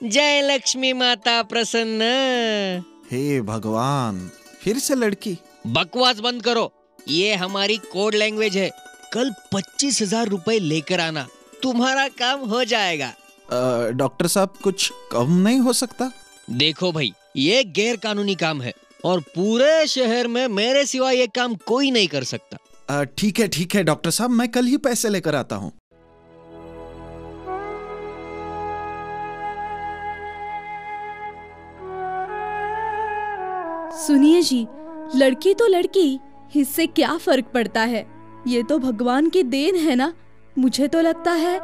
जय लक्ष्मी माता प्रसन्न। हे भगवान, फिर से लड़की? बकवास बंद करो, ये हमारी कोड लैंग्वेज है। कल 25,000 रुपए लेकर आना, तुम्हारा काम हो जाएगा। डॉक्टर साहब, कुछ कम नहीं हो सकता? देखो भाई, ये गैर कानूनी काम है और पूरे शहर में मेरे सिवा ये काम कोई नहीं कर सकता। ठीक है डॉक्टर साहब, मैं कल ही पैसे लेकर आता हूँ। सुनिए जी, लड़की तो लड़की, इससे क्या फर्क पड़ता है? ये तो भगवान की देन है ना। मुझे तो लगता है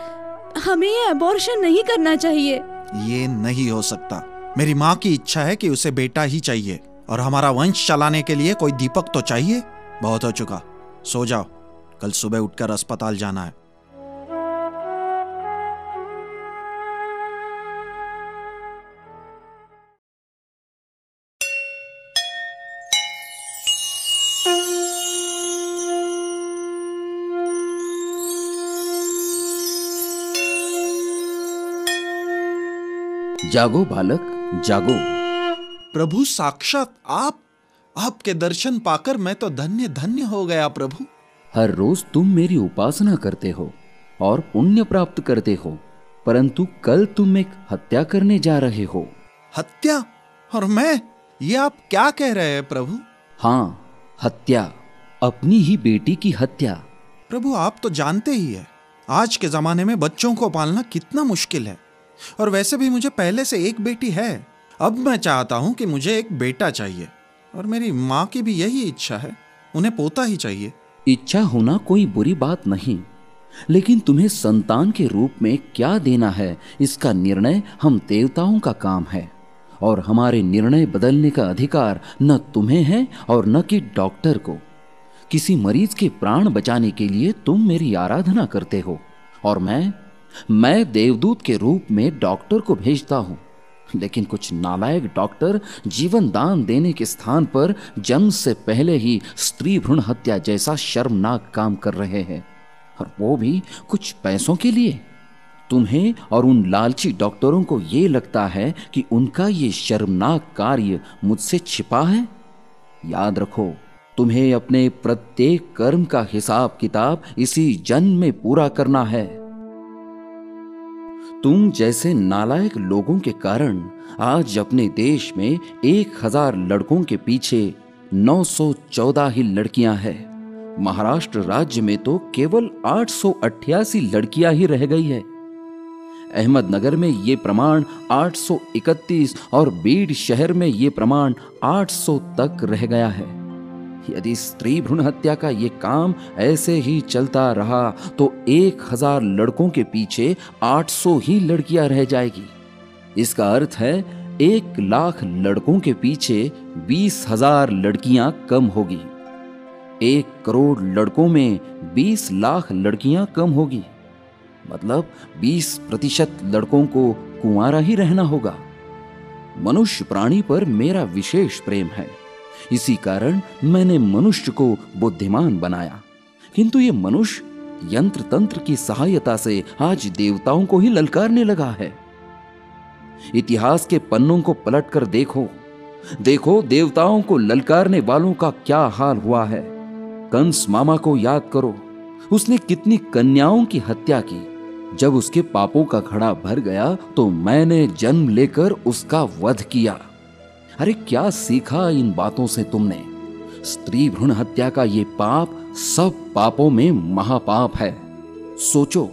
हमें ये अबॉर्शन नहीं करना चाहिए। ये नहीं हो सकता। मेरी माँ की इच्छा है कि उसे बेटा ही चाहिए और हमारा वंश चलाने के लिए कोई दीपक तो चाहिए। बहुत हो चुका, सो जाओ, कल सुबह उठकर अस्पताल जाना है। जागो बालक, जागो। प्रभु, साक्षात आपके दर्शन पाकर मैं तो धन्य धन्य हो गया प्रभु। हर रोज तुम मेरी उपासना करते हो और पुण्य प्राप्त करते हो, परंतु कल तुम एक हत्या करने जा रहे हो। हत्या? और मैं? ये आप क्या कह रहे हैं प्रभु? हाँ, हत्या, अपनी ही बेटी की हत्या। प्रभु, आप तो जानते ही है आज के जमाने में बच्चों को पालना कितना मुश्किल है। और वैसे भी मुझे पहले से एक बेटी है। अब मैं चाहता हूं कि मुझे एक बेटा चाहिए और मेरी माँ की भी यही इच्छा है, उन्हें पोता ही चाहिए। इच्छा होना कोई बुरी बात नहीं, लेकिन तुम्हें संतान के रूप में क्या देना है, इसका निर्णय हम देवताओं का काम है और हमारे निर्णय बदलने का अधिकार न तुम्हें है और न कि डॉक्टर को। किसी मरीज के प्राण बचाने के लिए तुम मेरी आराधना करते हो और मैं देवदूत के रूप में डॉक्टर को भेजता हूं, लेकिन कुछ नालायक डॉक्टर जीवन दान देने के स्थान पर जन्म से पहले ही स्त्री भ्रूण हत्या जैसा शर्मनाक काम कर रहे हैं, और वो भी कुछ पैसों के लिए। तुम्हें और उन लालची डॉक्टरों को ये लगता है कि उनका ये शर्मनाक कार्य मुझसे छिपा है? याद रखो, तुम्हें अपने प्रत्येक कर्म का हिसाब किताब इसी जन्म में पूरा करना है। तुम जैसे नालायक लोगों के कारण आज अपने देश में 1000 लड़कों के पीछे 914 ही लड़कियां हैं। महाराष्ट्र राज्य में तो केवल 888 लड़कियां ही रह गई है। अहमदनगर में ये प्रमाण 831 और बीड शहर में ये प्रमाण 800 तक रह गया है। यदि स्त्री भ्रूण हत्या का ये काम ऐसे ही चलता रहा तो 1000 लड़कों के पीछे 800 ही लड़कियां रह जाएगी। इसका अर्थ है 1 लाख लड़कों के पीछे 20,000 लड़कियां कम होगी। 1 करोड़ लड़कों में 20 लाख लड़कियां कम होगी। मतलब 20% लड़कों को कुंवारा ही रहना होगा। मनुष्य प्राणी पर मेरा विशेष प्रेम है, इसी कारण मैंने मनुष्य को बुद्धिमान बनाया, किंतु ये मनुष्य यंत्र तंत्र की सहायता से आज देवताओं को ही ललकारने लगा है। इतिहास के पन्नों को पलटकर देखो देवताओं को ललकारने वालों का क्या हाल हुआ है। कंस मामा को याद करो, उसने कितनी कन्याओं की हत्या की। जब उसके पापों का घड़ा भर गया तो मैंने जन्म लेकर उसका वध किया। अरे क्या सीखा इन बातों से तुमने? स्त्री भ्रूण हत्या का ये पाप सब पापों में महापाप है। सोचो,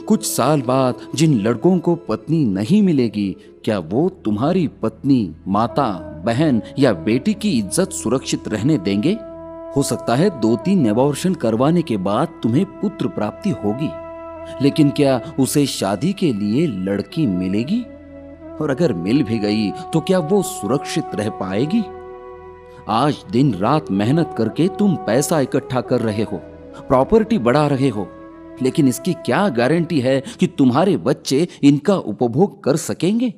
कुछ साल बाद जिन लड़कों को पत्नी नहीं मिलेगी, क्या वो तुम्हारी पत्नी, माता, बहन या बेटी की इज्जत सुरक्षित रहने देंगे? हो सकता है 2-3 अबॉर्शन करवाने के बाद तुम्हें पुत्र प्राप्ति होगी, लेकिन क्या उसे शादी के लिए लड़की मिलेगी? और अगर मिल भी गई तो क्या वो सुरक्षित रह पाएगी? आज दिन रात मेहनत करके तुम पैसा इकट्ठा कर रहे हो, प्रॉपर्टी बढ़ा रहे हो, लेकिन इसकी क्या गारंटी है कि तुम्हारे बच्चे इनका उपभोग कर सकेंगे?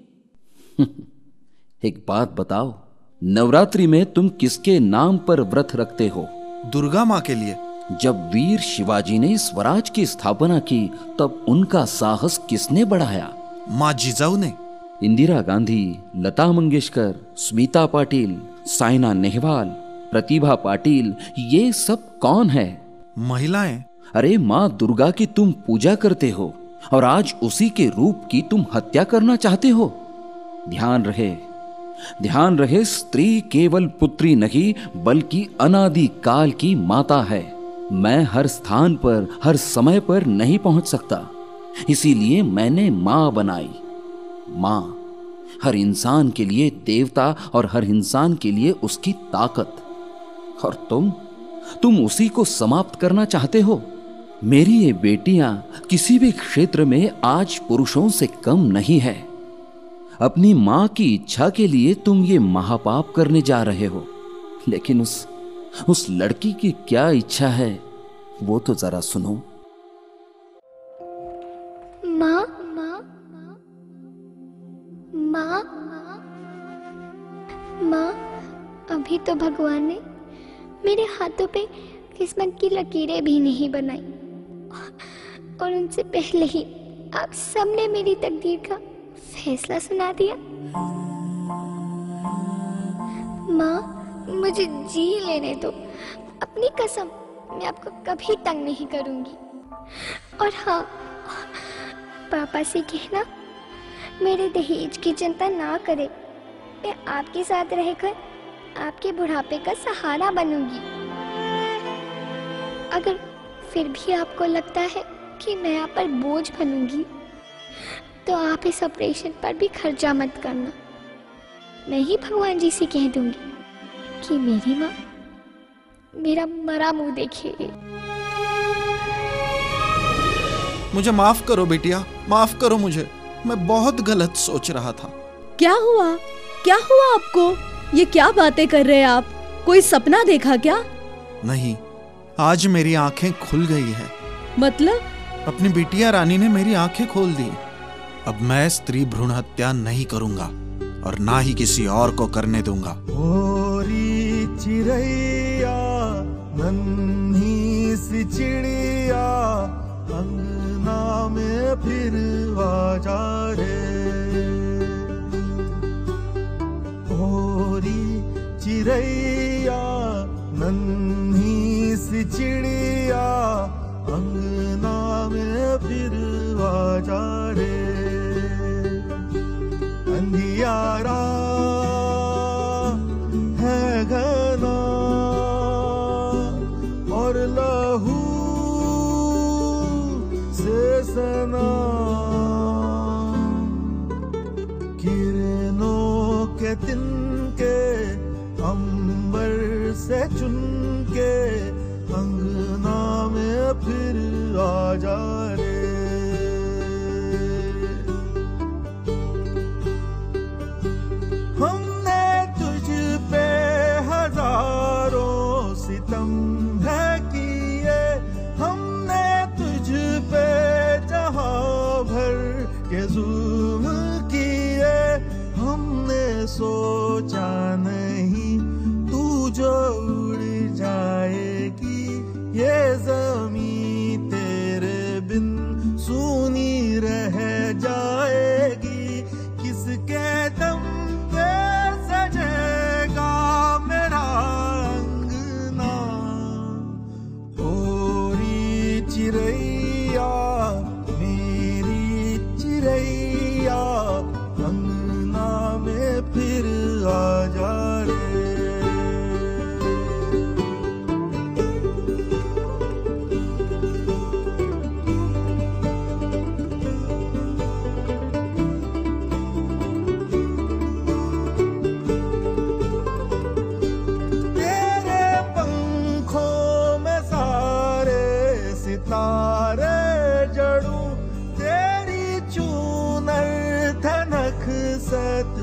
एक बात बताओ, नवरात्रि में तुम किसके नाम पर व्रत रखते हो? दुर्गा माँ के लिए। जब वीर शिवाजी ने स्वराज की स्थापना की तब उनका साहस किसने बढ़ाया? माँ जिजाऊ ने। इंदिरा गांधी, लता मंगेशकर, स्मिता पाटिल, साइना नेहवाल, प्रतिभा पाटिल, ये सब कौन है? महिलाएं। अरे माँ दुर्गा की तुम पूजा करते हो और आज उसी के रूप की तुम हत्या करना चाहते हो। ध्यान रहे, स्त्री केवल पुत्री नहीं बल्कि अनादि काल की माता है। मैं हर स्थान पर हर समय पर नहीं पहुंच सकता, इसीलिए मैंने माँ बनाई। माँ हर इंसान के लिए देवता और हर इंसान के लिए उसकी ताकत। और तुम उसी को समाप्त करना चाहते हो। मेरी ये बेटियां किसी भी क्षेत्र में आज पुरुषों से कम नहीं है। अपनी मां की इच्छा के लिए तुम ये महापाप करने जा रहे हो, लेकिन उस लड़की की क्या इच्छा है वो तो जरा सुनो। माँ, माँ, माँ, अभी तो भगवान ने मेरे हाथों पे किस्मत की लकीरें भी नहीं बनाई और उनसे पहले ही आप सबने मेरी तकदीर का फैसला सुना दिया। माँ, मुझे जी लेने दो। अपनी कसम, मैं आपको कभी तंग नहीं करूंगी। और हाँ, पापा से कहना मेरे दहेज की चिंता ना करे। मैं आपके साथ रहकर आपके बुढ़ापे का सहारा बनूंगी। अगर फिर भी आपको लगता है कि मैं आप पर बोझ बनूंगी तो आप इस ऑपरेशन पर भी खर्चा मत करना। मैं ही भगवान जी से कह दूंगी कि मेरी माँ मेरा मरा मुंह देखेगी। मुझे माफ करो बिटिया, माफ करो मुझे। मैं बहुत गलत सोच रहा था। क्या हुआ आपको? ये क्या बातें कर रहे हैं आप? कोई सपना देखा क्या? नहीं, आज मेरी आंखें खुल गई है। मतलब? अपनी बिटिया रानी ने मेरी आंखें खोल दी। अब मैं स्त्री भ्रूण हत्या नहीं करूंगा और ना ही किसी और को करने दूंगा। ओरी चिड़ैया, नन्ही सी चिड़िया, अंगना में फिर आजा रे। ओरी चिड़ैया, नन्ही सी चिड़िया, अंगना में फिर आजा रे। अंधियारा है घना और लहू से सना, किरणों के तिनके अंबर से चुनके, अंगना में फिर आजा रे। हमने तुझ पे हजारों सितम है किए, हमने तुझ पे जहां भर के जुल्म किए। हमने सोचा नहीं तू जो उड़ जाएगी, ये ज़मीं तेरे बिन सूनी रह जाएगी। किसके दम पे सजेगा मेरा अंगना। ओरी चिड़ैया, मेरी चिड़ैया, अंगना में फिर आजा रे। तारे जड़ू, तेरी चूनर धनक सत